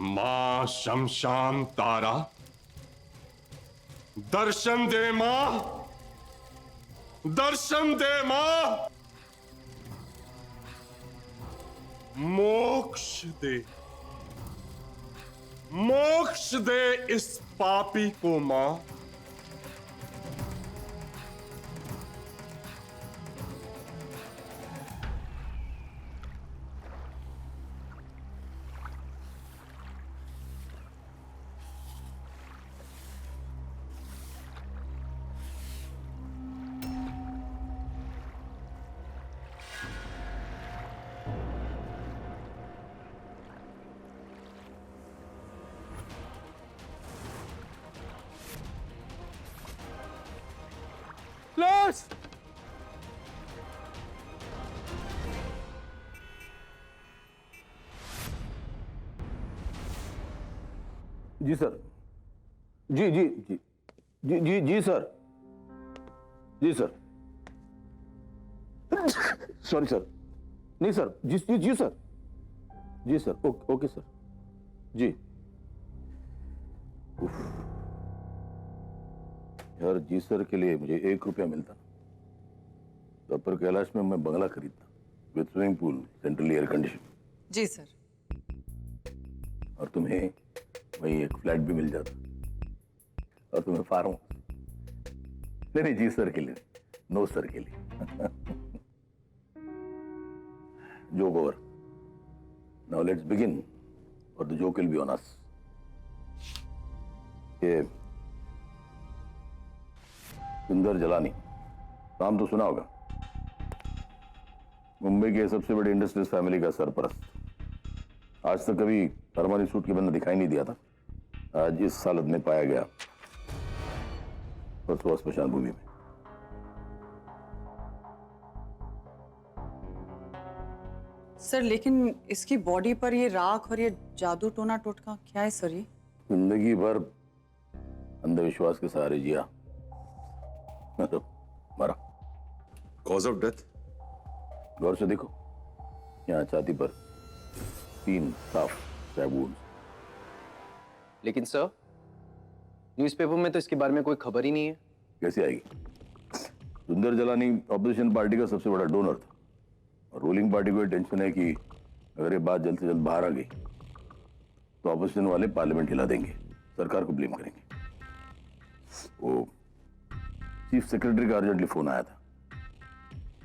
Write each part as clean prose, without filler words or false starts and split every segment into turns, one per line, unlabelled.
मां शमशान तारा, दर्शन दे मां, दर्शन दे मां, मोक्ष दे, मोक्ष दे इस पापी को मां।
Plus! जी सर, जी जी जी जी जी जी सर, जी सर, सॉरी सर, नहीं सर, जी जी जी सर, जी सर, ओके सर, जी। उफ। यार जी सर के लिए मुझे 1 रुपया मिलता तो अपर कैलाश में मैं बंगला खरीदता with swimming pool, central air condition.
जी सर।
और तुम्हें वही एक फ्लैट भी मिल जाता और तुम्हें फार्म हाउस। नहीं जी सर के लिए, नो सर के लिए। Joke over. Now let's begin और the joke will be on us. ये सुंदर जलानी नाम तो सुना होगा, मुंबई के सबसे बड़ी इंडस्ट्रियलिस्ट फैमिली का सरपरस्त। आज तक कभी अरमानी सूट के बंदा दिखाई नहीं दिया था। आज इस हालत में पाया गया परसों स्मशान भूमि में।
सर लेकिन इसकी बॉडी पर ये राख और ये जादू टोना टोटका क्या है सर? ये
जिंदगी भर अंधविश्वास के सहारे जिया, तो मरा।
Cause of death?
गौर से देखो, यहाँ छाती पर 3 साफ स्टैब वुंड्स।
लेकिन सर, न्यूज़पेपर में तो इसके बारे में कोई खबर ही नहीं है।
कैसे आएगी? सुंदर जलानी ऑपोजिशन पार्टी का सबसे बड़ा डोनर था और रूलिंग पार्टी को टेंशन है कि अगर ये बात जल्द से जल्द बाहर आ गई तो ऑपोजिशन वाले पार्लियामेंट हिला देंगे, सरकार को ब्लेम करेंगे। वो चीफ सेक्रेटरी का अर्जेंटली फोन आया था।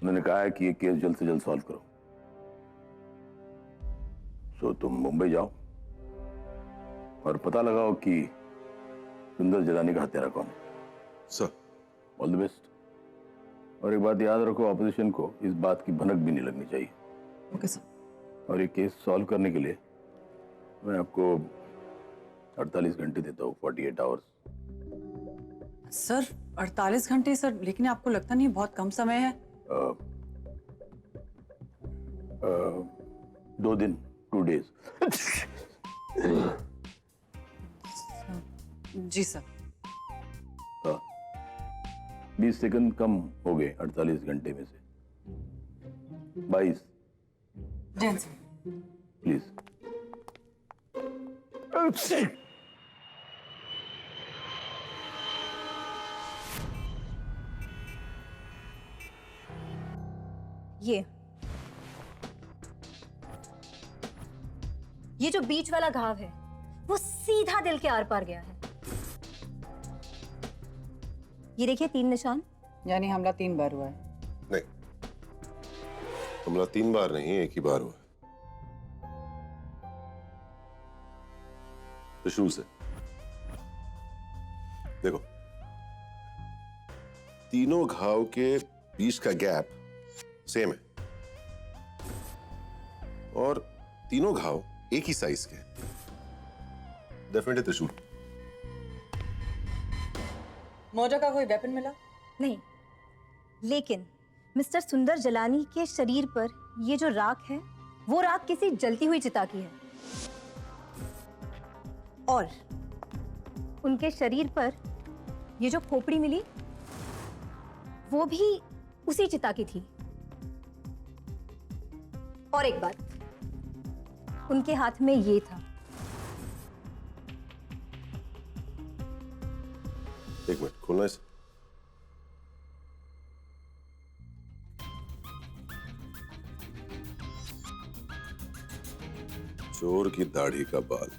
उन्होंने कहा है कि ये केस जल्द से जल्द सॉल्व करो। सो तुम मुंबई जाओ और पता लगाओ कि सुंदर जलानी का हत्यारा कौन है।
सर।
All the best. और एक बात याद रखो, ऑपोजिशन को इस बात की भनक भी नहीं लगनी चाहिए।
Okay sir.
और ये केस सॉल्व करने के लिए मैं आपको 48 घंटे देता हूँ, 48 आवर्स।
सर 48 घंटे सर, लेकिन आपको लगता नहीं बहुत कम समय है?
2 दिन, 2 डेज।
जी सर।
20 सेकंड कम हो गए 48 घंटे में से। 22।
जी सर।
प्लीज।
ये जो बीच वाला घाव है वो सीधा दिल के आर पार गया है। ये देखिए 3 निशान।
यानी हमला 3 बार हुआ है?
नहीं, हमला 3 बार नहीं, एक ही बार हुआ है। तो शुरू से देखो, तीनों घाव के बीच का गैप सेम है और तीनों घाव एक ही साइज के हैं। डेफिनेटली त्रिशूल।
मोजा का कोई वेपन मिला?
नहीं, लेकिन मिस्टर सुंदर जलानी के शरीर पर ये जो राख है वो राख किसी जलती हुई चिता की है और उनके शरीर पर ये जो खोपड़ी मिली वो भी उसी चिता की थी। और एक बात, उनके हाथ में ये था,
एक मिनट, खोलना इसे। चोर की दाढ़ी का बाल।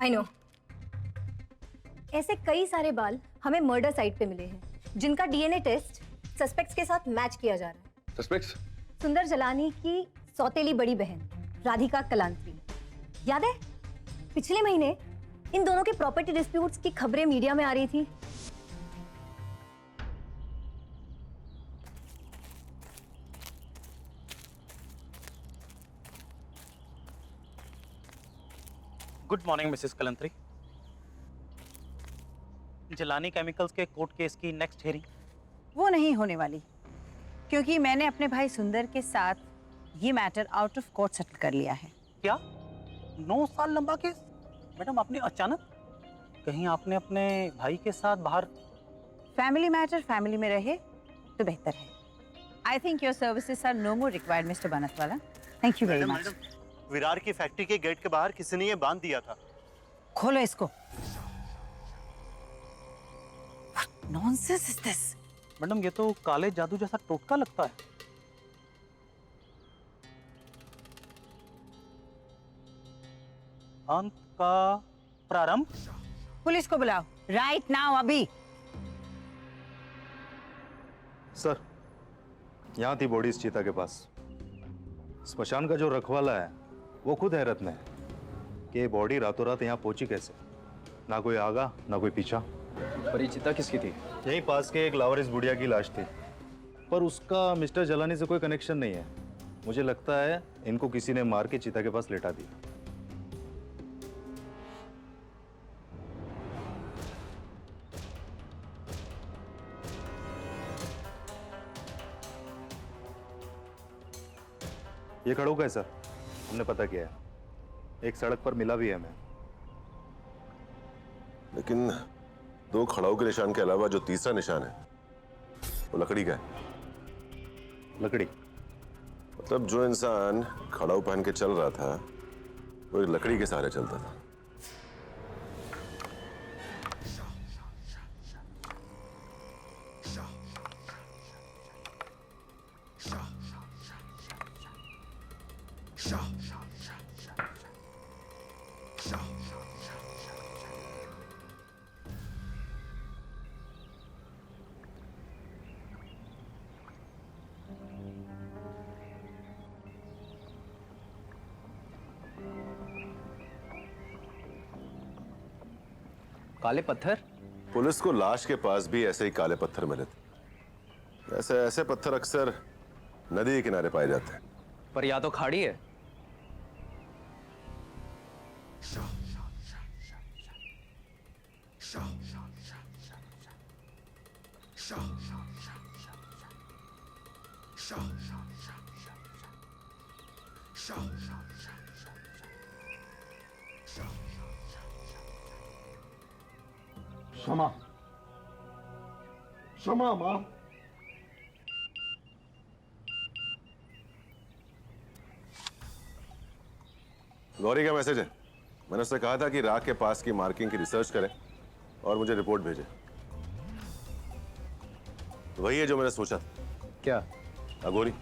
आई नो, ऐसे कई सारे बाल हमें मर्डर साइट पे मिले हैं जिनका डीएनए टेस्ट सस्पेक्ट्स के साथ मैच किया जा रहा है।
सस्पेक्ट्स?
सुंदर जलानी की सौतेली बड़ी बहन राधिका कलांत्री। याद है पिछले महीने इन दोनों के प्रॉपर्टी डिस्प्यूट्स की खबरें मीडिया में आ रही थी।
Good morning Mrs Kalantri. Jalani chemicals के कोर्ट केस की नेक्स्ट हियरिंग?
वो नहीं होने वाली, क्योंकि मैंने अपने भाई सुंदर के साथ ये matter out of court settle कर लिया है।
क्या 9 साल लंबा केस? मैडम आपने अचानक, कहीं आपने अपने भाई के साथ बाहर?
फैमिली मैटर फैमिली में रहे तो बेहतर है। I think your services are no more required mister Banatwala. Thank you very much.
Virar की फैक्ट्री के गेट के बाहर किसी ने ये बांध दिया था।
खोलो इसको। Nonsense is this?
मैडम ये तो काले जादू जैसा टोटका लगता है। अंत का प्रारंभ?
पुलिस को बुलाओ राइट नाउ, अभी।
सर, यहाँ थी बॉडी इस चीता के पास। स्मशान का जो रखवाला है वो खुद हैरत में है कि ये बॉडी रातों रात यहाँ पहुंची कैसे। ना कोई आगा ना कोई पीछा।
पर ये चिता किसकी थी?
यही पास के एक लावारिस बुढ़िया की लाश थी, पर उसका मिस्टर जलानी से कोई कनेक्शन नहीं है। मुझे लगता है इनको किसी ने मार के चिता के पास लेटा दिया। ये खड़ू का है सर, हमने पता किया है। एक सड़क पर मिला भी है हमें।
लेकिन 2 खड़ाऊ के निशान के अलावा जो तीसरा निशान है वो लकड़ी का है।
लकड़ी?
मतलब जो इंसान खड़ाऊ पहन के चल रहा था वो एक लकड़ी के सहारे चलता था।
काले पत्थर?
पुलिस को लाश के पास भी ऐसे ही काले पत्थर मिले थे। ऐसे पत्थर अक्सर नदी के किनारे पाए जाते हैं।
पर या तो खाड़ी है।
क्षमा, क्षमा मां।
गौरी का मैसेज है। मैंने उससे कहा था कि राग के पास की मार्किंग की रिसर्च करें और मुझे रिपोर्ट भेजे। वही है जो मैंने सोचा था।
क्या?
अघोरी।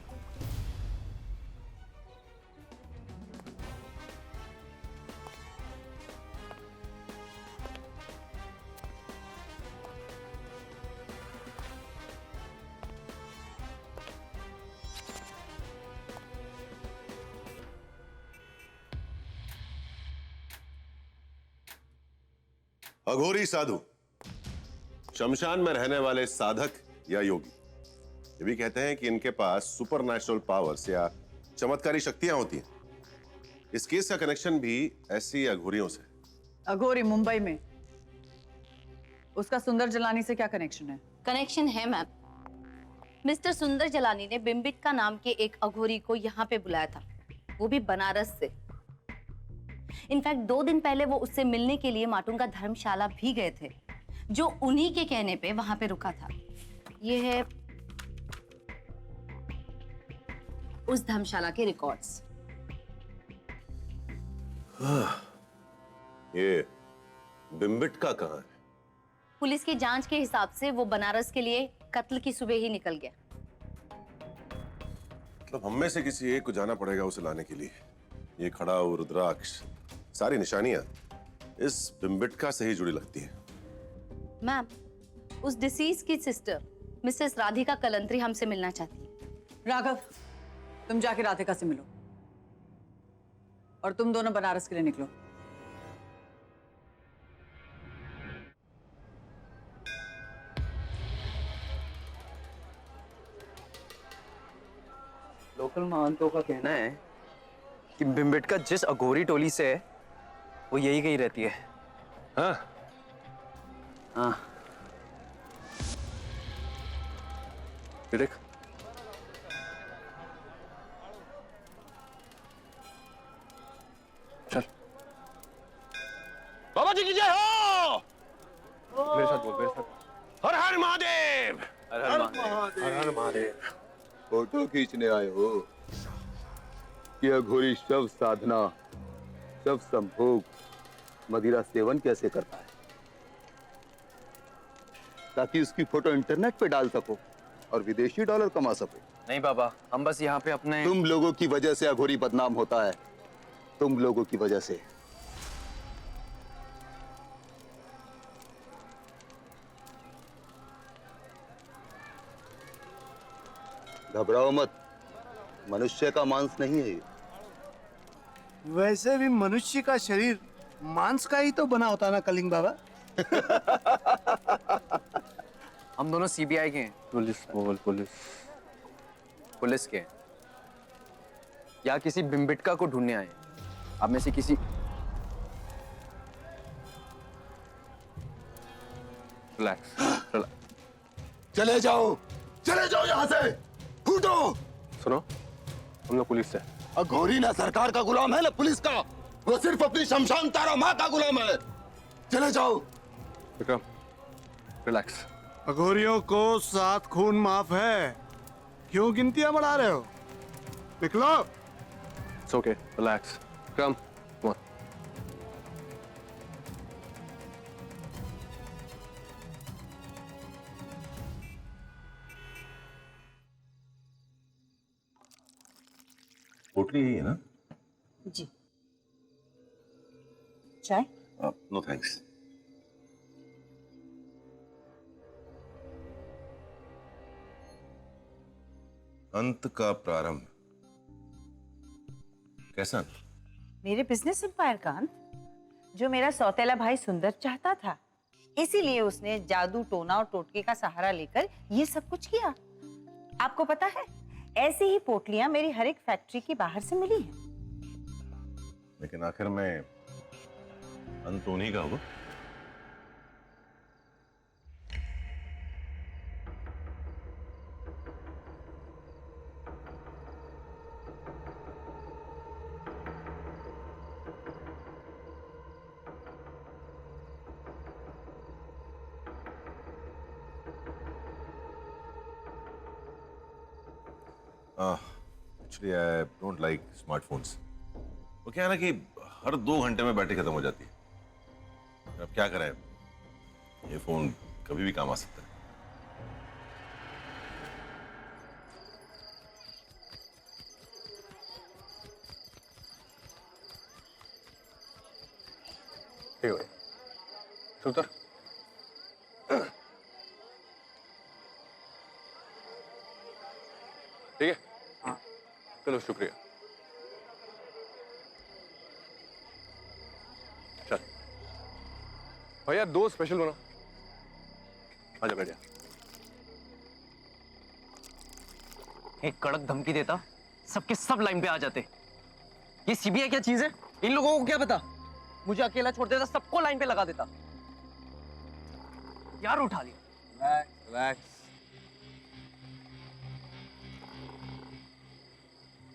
अघोरी साधु, शमशान में रहने वाले साधक या योगी। ये भी कहते हैं कि इनके पास सुपरनैचुरल पावर्स या चमत्कारी शक्तियां होती हैं। इस केस का कनेक्शन भी ऐसी अघोरियों से।
अघोरी मुंबई में, उसका सुंदर जलानी से क्या कनेक्शन है?
कनेक्शन है मैम। मिस्टर सुंदर जलानी ने बिम्बिटका नाम के एक अघोरी को यहाँ पे बुलाया था, वो भी बनारस से। इनफैक्ट 2 दिन पहले वो उससे मिलने के लिए माटुंगा धर्मशाला भी गए थे, जो उन्हीं के कहने पे वहां पे रुका था। ये है उस धर्मशाला के रिकॉर्ड्स।
ये बिम्बिटका कहाँ है?
पुलिस की जांच के हिसाब से वो बनारस के लिए कत्ल की सुबह ही निकल गया।
मतलब हम में से किसी एक को जाना पड़ेगा उसे लाने के लिए। ये खड़ा हुआ रुद्राक्ष, सारी निशानियां इस बिम्बिटका से ही जुड़ी लगती है।
मैम, उस डिसीज की सिस्टर मिसेस राधिका कलंत्री हमसे मिलना चाहती है।
राघव, तुम जाके राधिका से मिलो और तुम दोनों बनारस के लिए निकलो।
लोकल महंतों का कहना है कि बिम्बिटका जिस अघोरी टोली से है वो यही कहीं रहती है।
हाँ,
हाँ।
देख,
चल
बाबा जी की जय हो।
मेरे साथ बोल, मेरे साथ।
हर हर महादेव।
हर हर महादेव।
हर हर महादेव।
फोटो खींचने आए हो? यह घोरी शव साधना, शव संभोग, मदिरा सेवन कैसे करता है, ताकि उसकी फोटो इंटरनेट पे डाल सको और विदेशी डॉलर कमा सको।
नहीं बाबा, हम बस यहाँ पे अपने
तुम लोगों की वजह से अघोरी बदनाम होता है, तुम लोगों की वजह से। घबराओ मत, मनुष्य का मांस नहीं है ये।
वैसे भी मनुष्य का शरीर मांस का ही तो बना होता है ना कलिंग बाबा।
हम दोनों सीबीआई के हैं। पुलिस बोल, पुलिस पुलिस के हैं। या किसी बिम्बिटका को ढूंढने आए। आप में से किसी रिलैक्स,
चले जाओ यहाँ से, फूटो।
सुनो, हम लोग पुलिस से।
अघोरी ना सरकार का गुलाम है ना पुलिस का, वो सिर्फ अपनी शमशान तारा माँ का गुलाम है। चले जाओ।
विक्रम, रिलैक्स।
अघोरियों को 7 खून माफ है, क्यों गिनतियां बढ़ा रहे हो? निकलो।
It's okay, relax. Vikram, come on. पोटली यही है ना?
जी। चाय?
No thanks. अंत का प्रारंभ। कैसा अंत?
मेरे बिजनेस एम्पायर का अंत, जो मेरा सौतेला भाई सुंदर चाहता था। इसीलिए उसने जादू, टोना और टोटके का सहारा लेकर ये सब कुछ किया। आपको पता है, ऐसी ही पोटलियां मेरी हर एक फैक्ट्री के बाहर से मिली हैं।
लेकिन आखिर में अंत उन्हीं का होगा। Actually I don't like smartphones. वो क्या है ना कि हर 2 घंटे में बैटरी खत्म हो जाती है। अब क्या करें, ये फोन कभी भी काम आ सकता है। ठीक है, सुतर। ठीक है, चलो शुक्रिया। चल भैया, 2 स्पेशल बना। आजा बैठ जा।
एक कड़क धमकी देता, सबके सब लाइन पे आ जाते। ये सीबीआई क्या चीज है, इन लोगों को क्या पता। मुझे अकेला छोड़ देता, सबको लाइन पे लगा देता। यार उठा लिया।
रिलैक्स।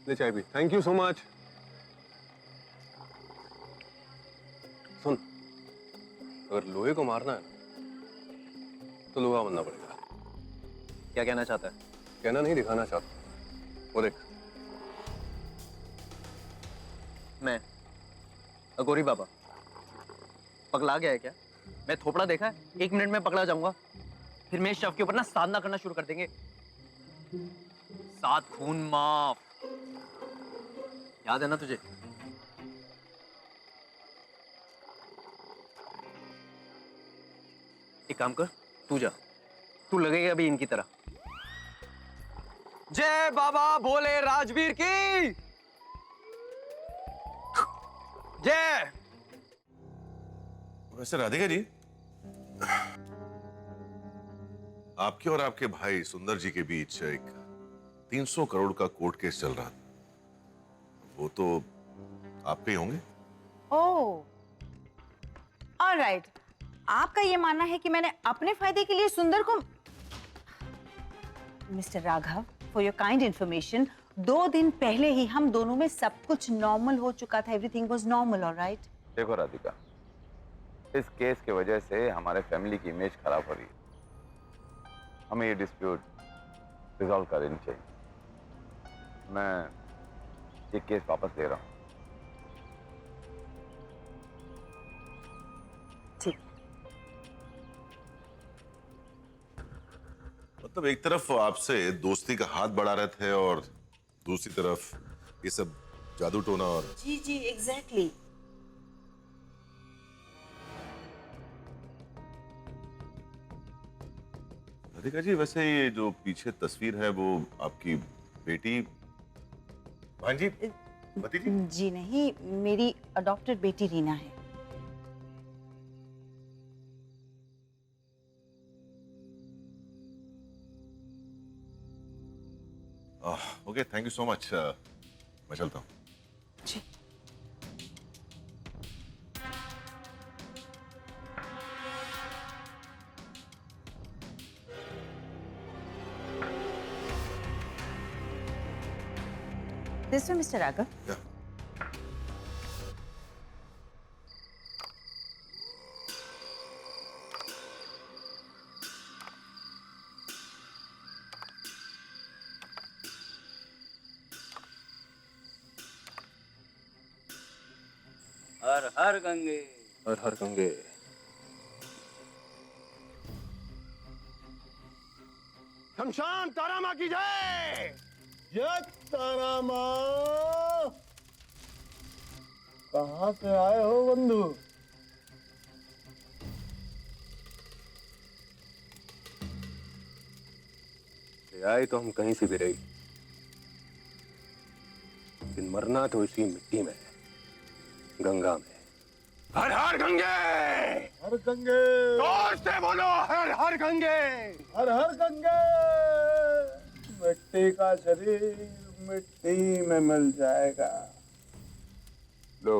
ले चाय भी। Thank you so much. सुन, अगर लोहे को मारना है ना, तो लोहा बनना पड़ेगा।
क्या कहना चाहता है?
कहना नहीं, दिखाना चाहता। वो देख।
मैं अघोरी बाबा, पगला गया है क्या? मैं थोपड़ा देखा है, 1 मिनट में पकड़ा जाऊंगा। फिर मैं इस शव के ऊपर ना साधना करना शुरू कर देंगे। 7 खून माफ, याद है ना तुझे? एक काम कर, तू जा, तू लगेगा अभी इनकी तरह। जय बाबा भोले राजवीर की जय।
वैसे राधिका जी, आपके और आपके भाई सुंदर जी के बीच एक 300 करोड़ का कोर्ट केस चल रहा था, वो तो आपके ही होंगे?
ओह, ऑलराइट। आपका ये मानना है कि मैंने अपने फायदे के लिए सुंदर को... mister Raghav, for your kind information, 2 दिन पहले ही हम दोनों में सब कुछ नॉर्मल हो चुका था। Everything was normal, alright?
देखो राधिका, इस केस की वजह से हमारे फैमिली की इमेज खराब हो रही है। हमें ये डिस्प्यूट रिजॉल्व कर देनी चाहिए। मैं ये केस वापस ले रहा हूँ।
ठीक।
मतलब एक तरफ आपसे दोस्ती का हाथ बढ़ा रहे थे और दूसरी तरफ ये सब जादू टोना और...
जी जी, एग्जैक्टली।
राधिका जी, वैसे ये जो पीछे तस्वीर है वो आपकी बेटी भांजी भतीजी?
जी नहीं, मेरी अडॉप्टेड बेटी रीना है।
Okay, thank you so much. मैं चलता हूँ।
जी। This way, Mr. Raghav.
Yeah.
हर हर गंगे, हर हर गंगे।
शमशान तारा माँ की जय। जय तारा माँ। कहाँ से आए हो बंधु?
आए तो हम कहीं से भी रही, लेकिन मरना तो इसी मिट्टी में, गंगा में।
हर हर गंगे। हर गंगे। जोर से बोलो, हर हर गंगे। हर हर गंगे। मिट्टी का शरीर मिट्टी में मिल जाएगा।
लो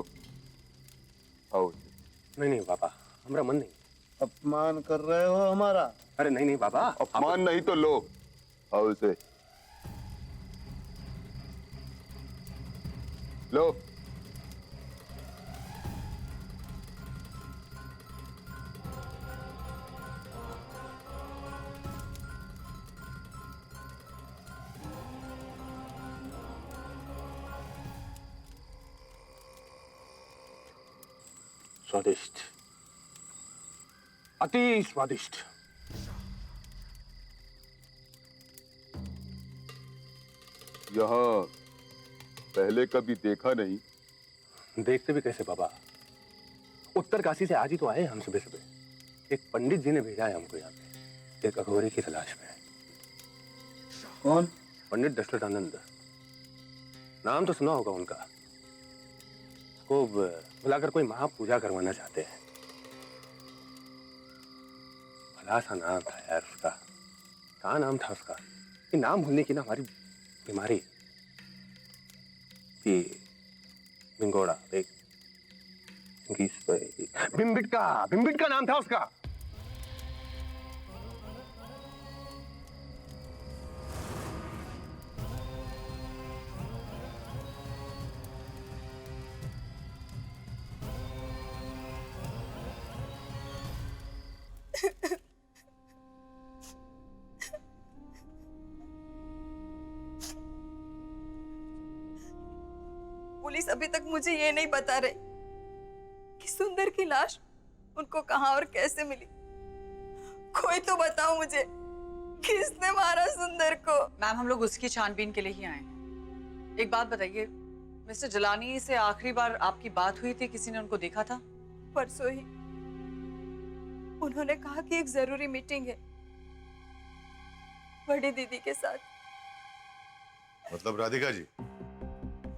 आओ। नहीं नहीं बाबा, हमारा मन नहीं।
अपमान कर रहे हो हमारा?
अरे नहीं नहीं बाबा, अपमान नहीं तो लो आओ से लो। स्वादिष्ट, अति स्वादिष्ट। यहाँ पहले कभी देखा नहीं। देखते भी कैसे बाबा, उत्तर काशी से आज ही तो आए हम सुबह सुबह। एक पंडित जी ने भेजा है हमको यहाँ पे, एक अघोरी की तलाश में।
कौन?
पंडित दशरथानंद, नाम तो सुना होगा उनका। उसको बुलाकर कोई महापूजा करवाना चाहते हैं। भला सा नाम था यार उसका, क्या नाम था उसका? ये नाम भूलने की ना हमारी बीमारी। ये बिंगोड़ा, बिम्बिटका नाम था उसका।
पुलिस अभी तक मुझे ये नहीं बता रहे कि सुंदर की लाश
उनको कहाँ और कैसे मिली? कोई तो बताओ मुझे, किसने मारा सुंदर को? मैम, हम लोग उसकी छानबीन के लिए ही आए हैं। एक बात बताइए, मिस्टर जलानी से आखिरी बार आपकी बात हुई थी? किसी ने उनको देखा था? परसों ही। उन्होंने कहा कि एक जरूरी मीटिंग है बड़ी दीदी के साथ।
मतलब राधिका जी,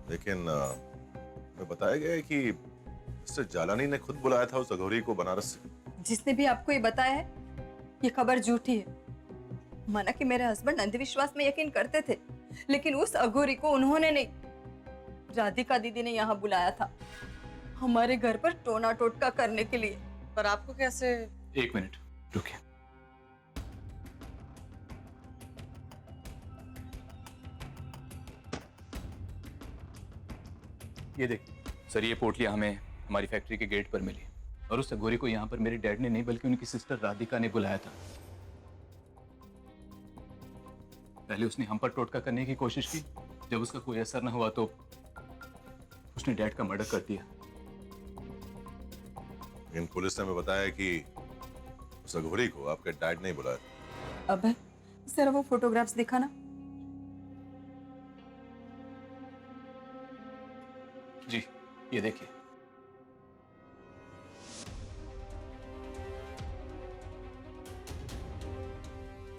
लेकिन हमें बताया गया है कि मिस्टर जालानी ने खुद बुलाया था उस अघोरी को बनारस से।
जिसने भी आपको ये बताया है, ये खबर झूठी है। माना कि मेरे हस्बैंड अंधविश्वास में यकीन करते थे, लेकिन उस अघोरी को उन्होंने नहीं, राधिका दीदी ने यहाँ बुलाया था हमारे घर पर टोना टोटका करने के लिए। पर आपको कैसे?
एक मिनट रुकिए। ये देखिए सर, ये पोटलियां हमें हमारी फैक्ट्री के गेट पर मिली और उस अघोरी को यहाँ पर मेरे डैड ने नहीं बल्कि उनकी सिस्टर राधिका ने बुलाया था। पहले उसने हम पर टोटका करने की कोशिश की, जब उसका कोई असर न हुआ तो उसने डैड का मर्डर कर दिया।
इन पुलिस ने हमें बताया कि उस अघोरी को आपके डैड ने ही बुलाया।
अब जरा वो फोटोग्राफ्स दिखाना।
जी ये देखिए।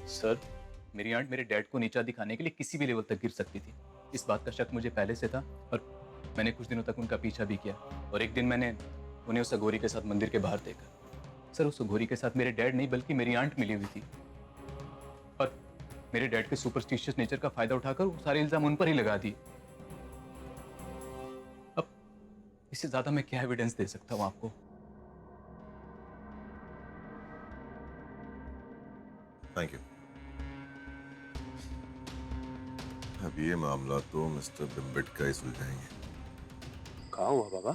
सर, मेरी आंट मेरे डैड को नीचा दिखाने के लिए किसी भी लेवल तक गिर सकती थी। इस बात का शक मुझे पहले से था और मैंने कुछ दिनों तक उनका पीछा भी किया। और एक दिन मैंने उन्हें उस अघोरी के साथ मंदिर के बाहर देखा। सर, उस अघोरी के साथ मेरे डैड नहीं बल्कि मेरी आंट मिली हुई थी और मेरे डैड के सुपरस्टिशियस नेचर का फायदा उठाकर वो सारे इल्जाम उन पर ही लगा दिए। अब इससे ज्यादा मैं क्या एविडेंस दे सकता हूं आपको?
Thank you. अब ये मामला तो मिस्टर बिम्बिट का ही सुलझाएंगे।
कहाँ हुआ बाबा?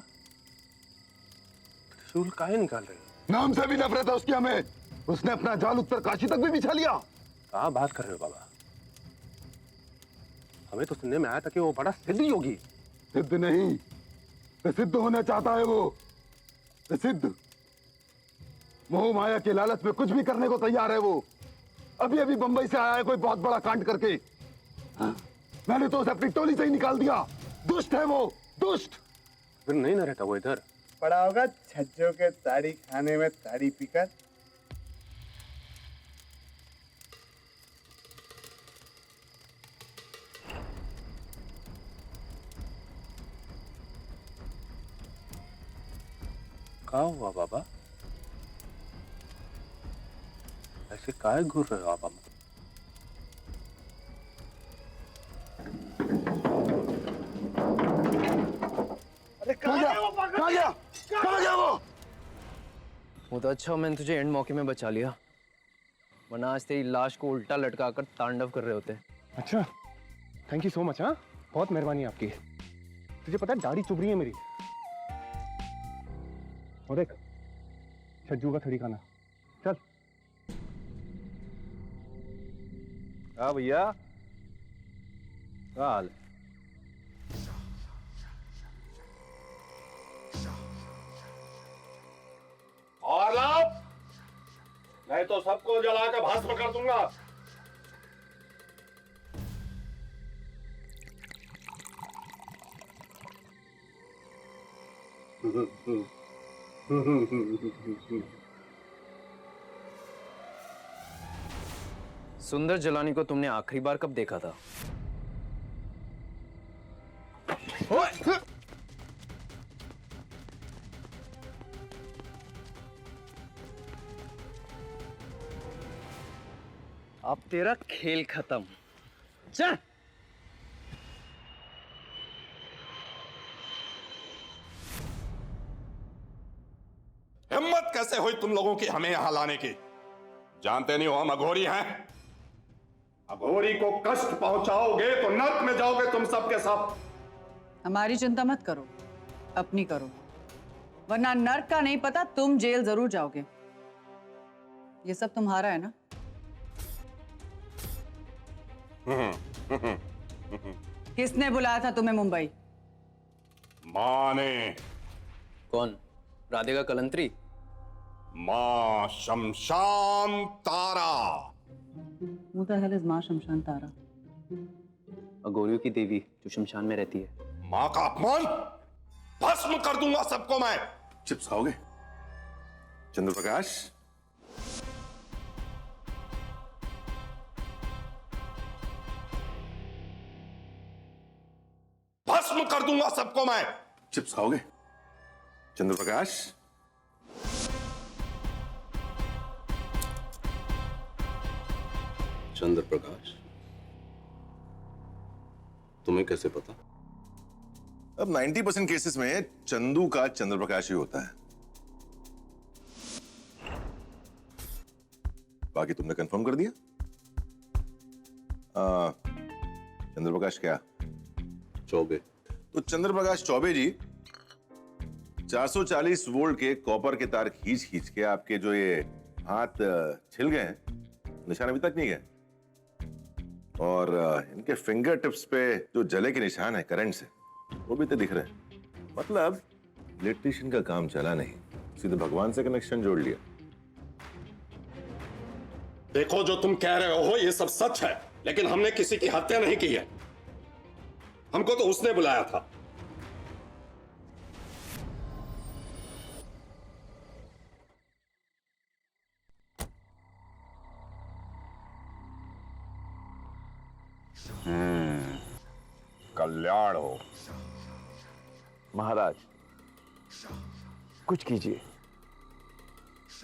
त्रिशूल काहे निकाल रहे हो?
नाम से भी नफरत है उसकी हमें। उसने अपना जाल उत्तर काशी तक भी बिछा लिया।
कहाँ बात कर रहे हो बाबा? हमें तो सुनने में आया था कि वो बड़ा सिद्ध योगी।
सिद्ध नहीं, प्रसिद्ध होना चाहता है वो। प्रसिद्ध, मोह माया के लालच में कुछ भी करने को तैयार है वो। अभी अभी बंबई से आया है कोई बहुत बड़ा कांड करके। हाँ? मैंने तो उसे अपनी टोली से ही निकाल दिया। दुष्ट है वो, दुष्ट।
फिर नहीं ना रहता वो इधर?
पड़ा होगा छज्जों के ताड़ी खाने में ताड़ी पीकर।
कहाँ हुआ बाबा? ऐसे काहे घूर रहे हो आप?
अरे कहाँ गया वो?
वो तो अच्छा मैंने तुझे एंड मौके में बचा लिया, वरना आज तेरी लाश को उल्टा लटकाकर तांडव कर रहे होते।
अच्छा, थैंक यू सो मच। हाँ, बहुत मेहरबानी आपकी। तुझे पता है दाढ़ी चुभ रही है मेरी। और देख, छज्जू का थड़ी खाना। चल।
हाँ भैया, क्या हाल है?
और लाओ, नहीं तो सबको जला कर भस्म कर दूंगा।
सुंदर जलानी को तुमने आखिरी बार कब देखा था? अब तेरा खेल खत्म। चल।
हिम्मत कैसे हुई तुम लोगों की हमें यहां लाने की? जानते नहीं हो हम अघोरी हैं। अघोरी को कष्ट पहुंचाओगे तो नर्क में जाओगे तुम सबके सब।
हमारी चिंता मत करो, अपनी करो, वरना नर्क का नहीं पता तुम जेल जरूर जाओगे। ये सब तुम्हारा है ना? किसने बुलाया था तुम्हें मुंबई?
माँ ने।
कौन? राधिका कलंत्री?
मां शमशान तारा।
Who the hell is माँ शमशान तारा?
अघोरियों की देवी जो शमशान में रहती है।
मां का अपमान भस्म कर दूंगा सबको मैं।
चिप्स खाओगे? चंद्रप्रकाश,
भस्म कर दूंगा सबको मैं।
चिप्स खाओगे? चंद्रप्रकाश,
चंद्रप्रकाश, तुम्हें कैसे पता?
अब 90% केसेस में चंदू का चंद्रप्रकाश ही होता है। बाकी तुमने कंफर्म कर दिया? चंद्रप्रकाश क्या?
चौबे।
तो चंद्रप्रकाश चौबे जी 440 वोल्ट के कॉपर के तार खींच खींच के आपके जो ये हाथ छिल गए हैं, निशान अभी तक नहीं गए। और इनके फिंगर टिप्स पे जो जले के निशान है करंट से, वो भी तो दिख रहे हैं। मतलब इलेक्ट्रिशियन का काम चला नहीं, सीधे भगवान से कनेक्शन जोड़ लिया।
देखो, जो तुम कह रहे हो ये सब सच है, लेकिन हमने किसी की हत्या नहीं की है। हमको तो उसने बुलाया था। कल्याण हो।
महाराज, कुछ कीजिए,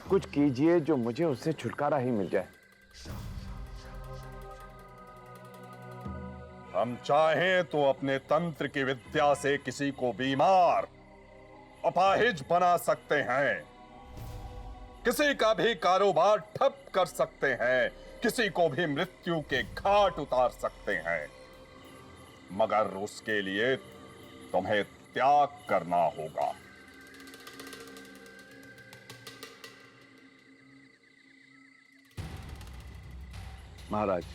कुछ कीजिए जो मुझे उससे छुटकारा ही मिल जाए।
हम चाहें तो अपने तंत्र की विद्या से किसी को बीमार, अपाहिज बना सकते हैं, किसी का भी कारोबार ठप कर सकते हैं, किसी को भी मृत्यु के घाट उतार सकते हैं, मगर उसके लिए तुम्हें त्याग करना होगा।
महाराज,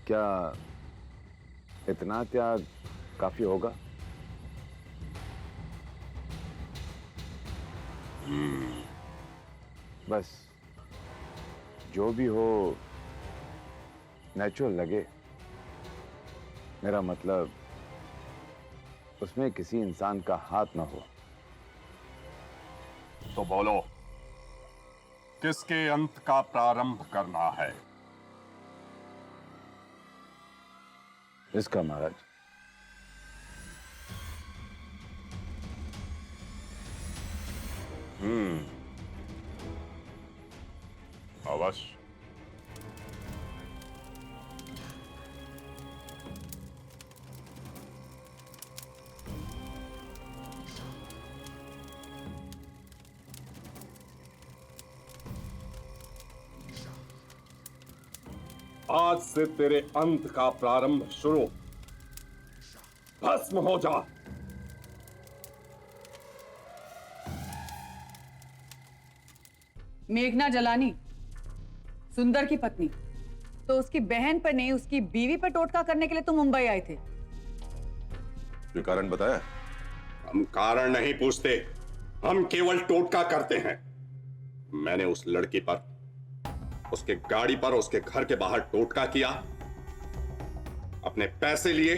क्या इतना त्याग काफी होगा? बस जो भी हो नेचुरल लगे। मेरा मतलब उसमें किसी इंसान का हाथ ना हो।
तो बोलो, किसके अंत का प्रारंभ करना है?
इसका महाराज।
अवश्य। आज से तेरे अंत का प्रारंभ शुरू। भस्म हो जा।
मेघना जलानी सुंदर की पत्नी, तो उसकी बहन पर नहीं उसकी बीवी पर टोटका करने के लिए तुम मुंबई आए थे।
ये कारण बताया?
हम कारण नहीं पूछते, हम केवल टोटका करते हैं। मैंने उस लड़की पर, उसके गाड़ी पर, उसके घर के बाहर टोटका किया, अपने पैसे लिए,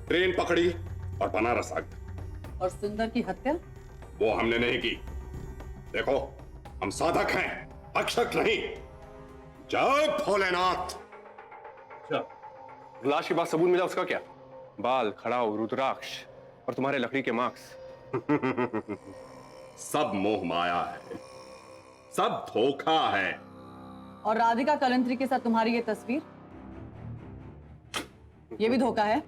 ट्रेन पकड़ी और बनारस आ गए।
और सुंदर की हत्या?
वो हमने नहीं की। देखो, हम साधक हैं, अक्षक नहीं। जय भोलेनाथ।
लाश के बाद सबूत मिला, उसका क्या? बाल, खड़ाऊ, रुद्राक्ष और तुम्हारे लकड़ी के मार्क्स।
सब मोह माया है, सब धोखा है।
और राधिका कलंत्री के साथ तुम्हारी ये तस्वीर, ये भी धोखा है।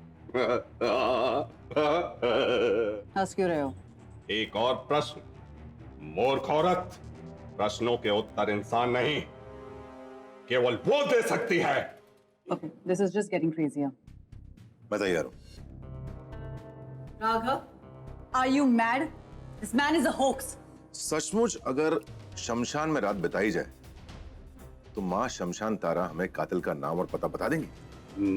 हंस क्यों रहे हो?
एक और प्रश्न। मूर्ख औरत, प्रश्नों के उत्तर इंसान नहीं, केवल वो दे सकती है।
Okay, this is just getting crazier.
मैं तैयार हूं।
Raghav, are you mad? This man is a hoax.
सचमुच अगर शमशान में रात बिताई जाए तो मां शमशान तारा हमें कातिल का नाम और पता बता देंगी।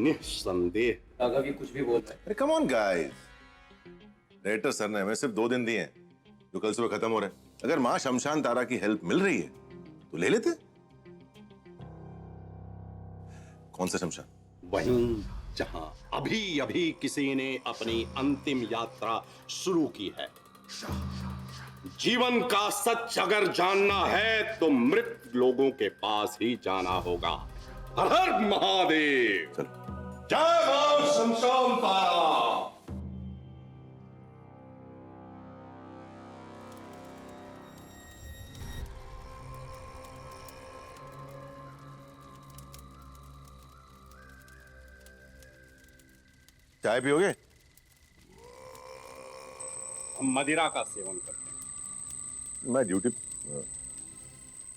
निस्संदेह।
राघव ये कुछ भी बोल रहा है।
अरे come on guys, director sir ने हमें सिर्फ 2 दिन दिए हैं, जो कल सुबह खत्म हो रहे हैं। अगर मां शमशान तारा की हेल्प मिल रही है तो ले लेते। कौन सा शमशान?
वहीं जहां अभी अभी किसी ने अपनी अंतिम यात्रा शुरू की है। जीवन का सच अगर जानना है तो मृत लोगों के पास ही जाना होगा। हर हर महादेव। जय मां शमशान तारा।
चाय पियोगे?
हम मदिरा का सेवन करते हैं।
मैं ड्यूटी।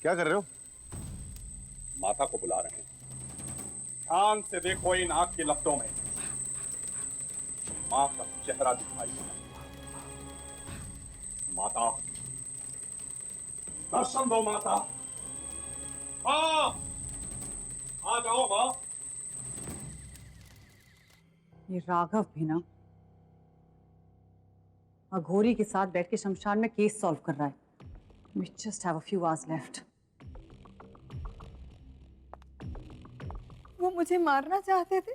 क्या कर रहे हो?
माता को बुला रहे हैं। ध्यान से देखो इन आंख की लपटों में मां का चेहरा दिखाई देता। माता, दर्शन दो माता। आ जाओ मां।
ये राघव भी ना अघोरी के साथ बैठ के शमशान में केस सॉल्व कर रहा है। We just have a few hours left.
वो मुझे मारना चाहते थे।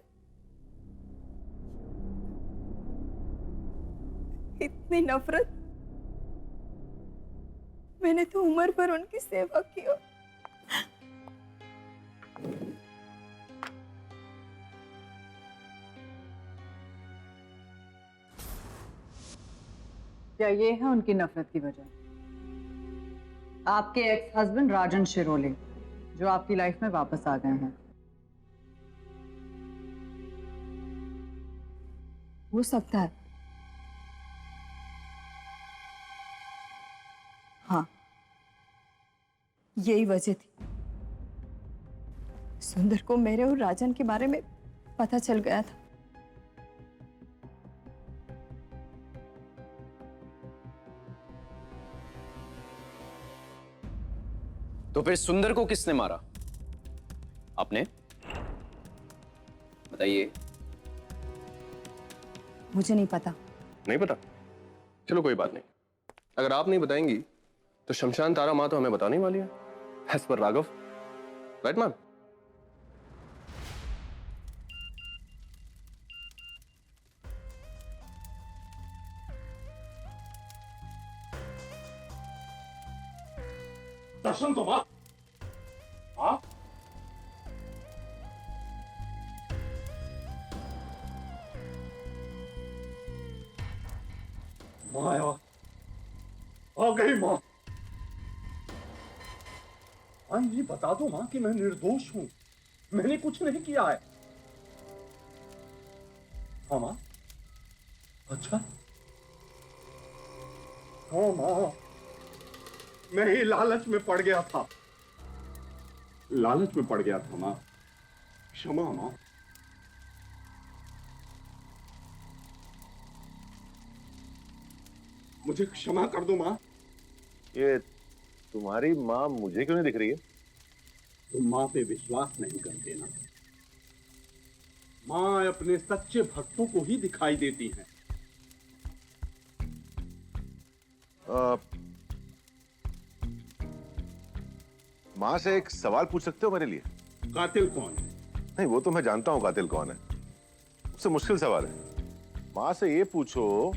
इतनी नफरत। मैंने तो उम्र भर उनकी सेवा की।
क्या ये है उनकी नफरत की वजह? आपके एक्स हस्बैंड राजन शिरोले जो आपकी लाइफ में वापस आ गए हैं।
हो सकता है। हाँ, यही वजह थी। सुंदर को मेरे और राजन के बारे में पता चल गया था।
तो फिर सुंदर को किसने मारा? आपने? बताइए।
मुझे नहीं पता।
नहीं पता? चलो कोई बात नहीं। अगर आप नहीं बताएंगी तो शमशान तारा माँ तो हमें बताने वाली है। As per Raghav, right ma'am?
दर्शन तो मां। हाँ? माँ आ गई माँ। हाँ, ये बता दो माँ कि मैं निर्दोष हूं। मैंने कुछ नहीं किया है। हाँ माँ। अच्छा। हाँ माँ, मैं ही लालच में पड़ गया था। लालच में पड़ गया था माँ। क्षमा माँ। मुझे क्षमा कर दो माँ।
ये तुम्हारी माँ मुझे क्यों नहीं दिख रही है?
तुम माँ पे विश्वास नहीं करते ना। माँ अपने सच्चे भक्तों को ही दिखाई देती है।
माँ से एक सवाल पूछ सकते हो मेरे लिए?
कातिल कौन है?
नहीं, वो तो मैं जानता हूँ कातिल कौन है। उससे मुश्किल सवाल है। माँ से ये पूछो,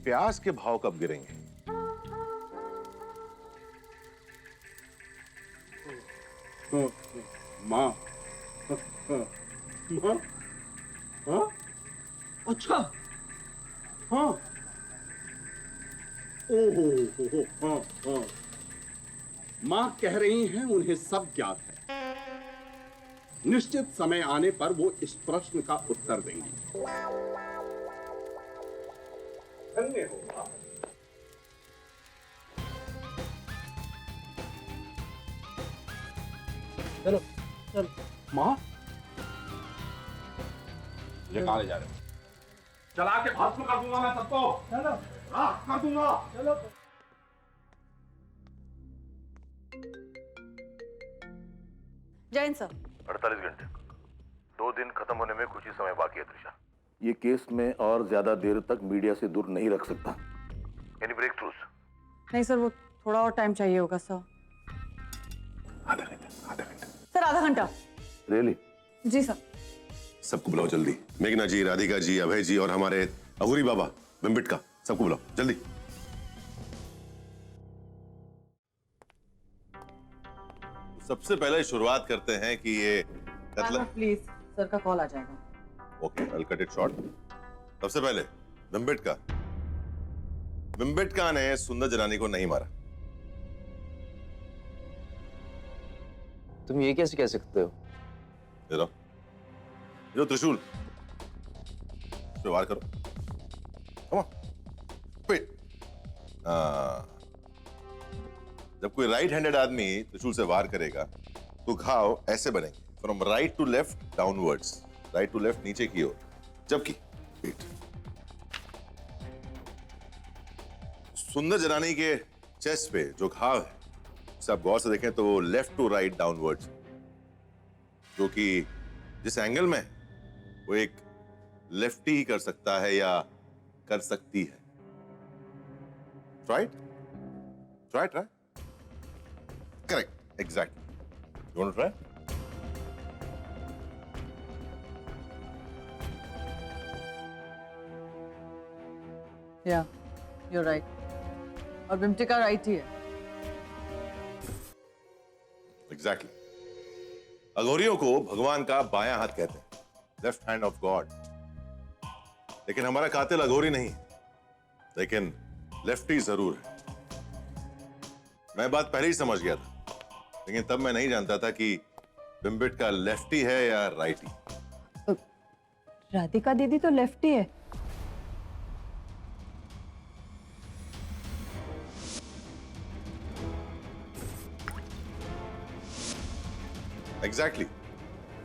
प्याज के भाव कब गिरेंगे?
माँ। माँ? हाँ? अच्छा। हाँ। ओहो, हाँ, हाँ। माँ कह रही हैं उन्हें सब ज्ञात है। निश्चित समय आने पर वो इस प्रश्न का उत्तर देंगी। धन्य हो माँ। चलो चलो माँ। ये कहाँ ले जा रहे हो? चला के भस्म कर दूंगा मैं सबको। चलो। राख कर दूंगा। चलो।
जैन सर।
48 घंटे, 2 दिन खत्म होने में कुछ ही समय बाकी है त्रिशा। ये केस में और ज्यादा देर तक मीडिया से दूर नहीं रख सकता। Any breakthroughs?
नहीं सर, वो थोड़ा और टाइम चाहिए होगा सर। सर आधा घंटा।
रियली?
जी सर।
सबको बुलाओ जल्दी, मेघना जी, राधिका जी, अभय जी और हमारे अघोरी बाबा बिम्बिटका, सबको बुलाओ जल्दी। सबसे पहले शुरुआत करते हैं कि ये कत्ल।
प्लीज, सर का कॉल आ जाएगा।
Okay, I will cut it short. सबसे पहले बिम्बिटका ने सुंदर जनानी को नहीं मारा।
तुम ये कैसे कह सकते हो?
ये लो त्रिशूल, इस पे वार करो। Come on. Wait. जब कोई राइट हैंडेड आदमी त्रिशूल से वार करेगा तो घाव ऐसे बनेंगे, from right to left downwards, right to left नीचे की ओर। जबकि सुंदर जनानी के चेस्ट पे जो घाव है, उसे आप गौर से देखें तो वो लेफ्ट टू राइट डाउनवर्ड्स, जो कि जिस एंगल में वो एक लेफ्टी ही कर सकता है या कर सकती है। Right? Correct, exactly. You want to try?
Yeah, you right. और बिम्बिटका राइट ही है।
एग्जैक्टली। अघोरियों को भगवान का बायां हाथ कहते हैं, लेफ्ट हैंड ऑफ गॉड। लेकिन हमारा कातिल अघोरी नहीं, लेकिन लेफ्टी जरूर है। मैं बात पहले ही समझ गया था, लेकिन तब मैं नहीं जानता था कि बिम्बिटका लेफ्टी है या राइटी।
राधिका दीदी तो लेफ्टी है।
एग्जैक्टली।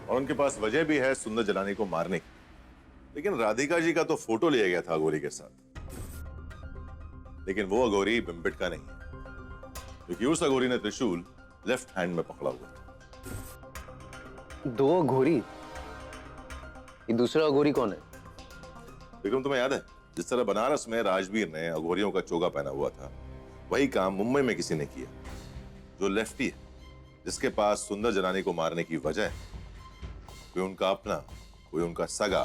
और उनके पास वजह भी है सुंदर जलानी को मारने की। लेकिन राधिका जी का तो फोटो लिया गया था अघोरी के साथ, लेकिन वो अघोरी बिम्बिटका नहीं है, क्योंकि उस अघोरी ने त्रिशूल लेफ्ट हैंड में पकड़ा हुआ था।
दो अघोरी? ये दूसरा अघोरी कौन है?
विक्रम, तुम्हें याद है जिस तरह बनारस में राजवीर ने अघोरियों का चोगा पहना हुआ था, वही काम मुंबई में किसी ने किया, जो लेफ्टी है, जिसके पास सुंदर जनानी को मारने की वजह है। कोई उनका अपना, कोई उनका सगा।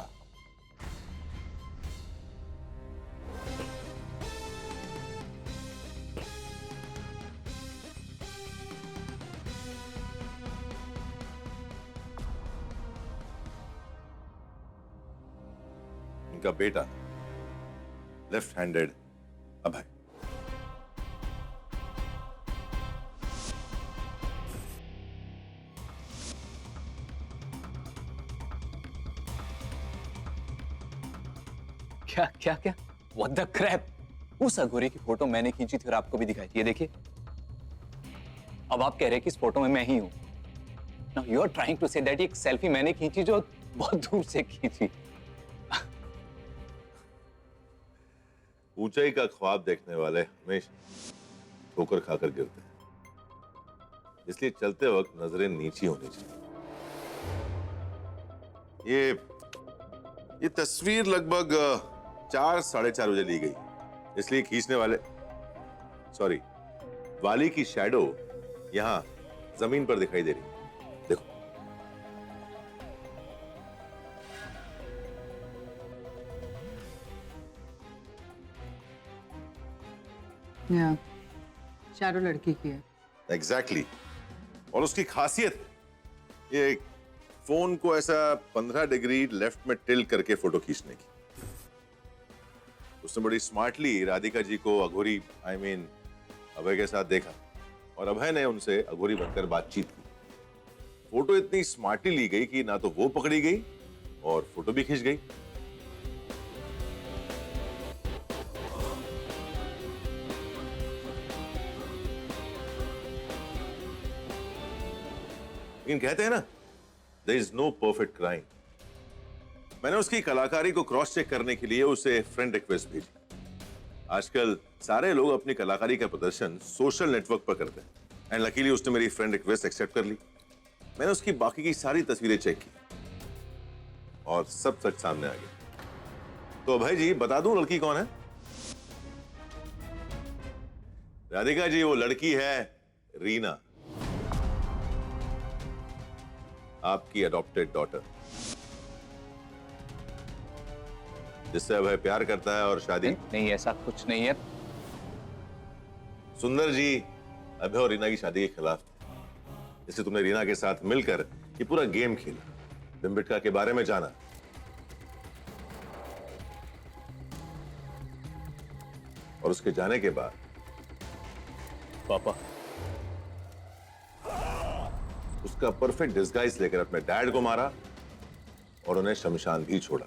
उनका बेटा लेफ्ट हैंडेड अभय।
क्या What the crap? उस अघोरी की फोटो मैंने खींची थी और आपको भी दिखाई थी, ये देखिए। अब आप कह रहे हैं कि इस फोटो में मैं ही हूं। Now you are trying to say that एक सेल्फी मैंने खींची जो बहुत दूर से खींची।
ऊंचाई का ख्वाब देखने वाले हमेशा ठोकर खाकर गिरते हैं, इसलिए चलते वक्त नजरें नीची होनी चाहिए। ये तस्वीर लगभग 4-4:30 बजे ली गई, इसलिए खींचने वाले वाली की शैडो यहां जमीन पर दिखाई दे रही है। देखो,
शैडो लड़की की है।
एग्जैक्टली। और उसकी खासियत ये फोन को ऐसा 15 डिग्री लेफ्ट में टिल्ट करके फोटो खींचने की। उसने बड़ी स्मार्टली राधिका जी को अघोरी अभय के साथ देखा और अभय ने उनसे अघोरी बनकर बातचीत की। फोटो इतनी स्मार्टली ली गई कि ना तो वो पकड़ी गई और फोटो भी खींच गई। लेकिन कहते हैं ना, there is no perfect crime। मैंने उसकी कलाकारी को क्रॉस चेक करने के लिए उसे फ्रेंड रिक्वेस्ट भेजी। आजकल सारे लोग अपनी कलाकारी का प्रदर्शन सोशल नेटवर्क पर करते हैं, एंड लकीली उसने मेरी फ्रेंड रिक्वेस्ट एक्सेप्ट कर ली। मैंने उसकी बाकी की सारी तस्वीरें चेक की और सब सच सामने आ गया। तो अभय जी, बता दूं लड़की कौन है? राधिका जी, वो लड़की है रीना, आपकी अडॉप्टेड डॉटर, जिससे अभय प्यार करता है और शादी
नहीं, ऐसा कुछ नहीं है।
सुंदर जी अभय और रीना की शादी के खिलाफ थे, इसलिए तुमने रीना के साथ मिलकर ये पूरा गेम खेला, बिम्बिटका के बारे में जाना। और उसके जाने के बाद
पापा,
उसका परफेक्ट डिस्गाइज लेकर अपने डैड को मारा और उन्हें शमशान भी छोड़ा।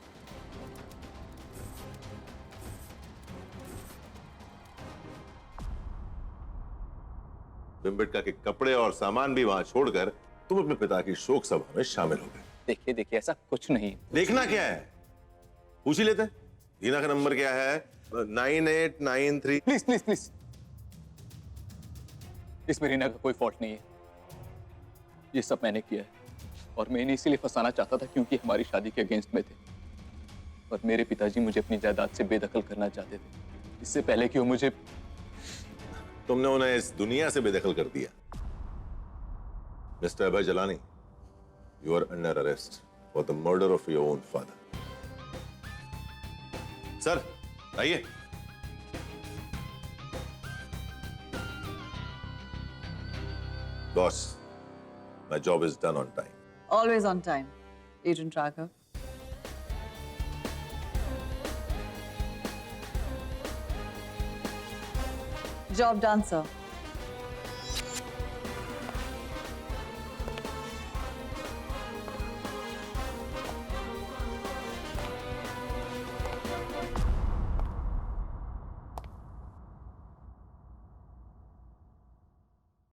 बिम्बिटका के कपड़े और सामान भी वहां छोड़कर तुम अपने पिता की शोक सभा में शामिल हो गए।
देखिए, ऐसा कुछ नहीं।
देखना क्या है, पूछ ही लेते हैं। रीना का नंबर क्या है? 9893।
प्लीज प्लीज प्लीज, इसमें रीना का कोई फॉल्ट नहीं है। ये सब मैंने किया है और मैं इन्हें इसीलिए फंसाना चाहता था क्योंकि हमारी शादी के अगेंस्ट में थे और मेरे पिताजी मुझे अपनी जायदाद से बेदखल करना चाहते थे, इससे पहले कि वो मुझे।
तुमने उन्हें इस दुनिया से बेदखल कर दिया। Mister Abhay Jalani, you are under arrest for the murder of your own father. Sir आइए। Boss, my job is done on time.
Always on time, Agent Raghav. Job done, sir.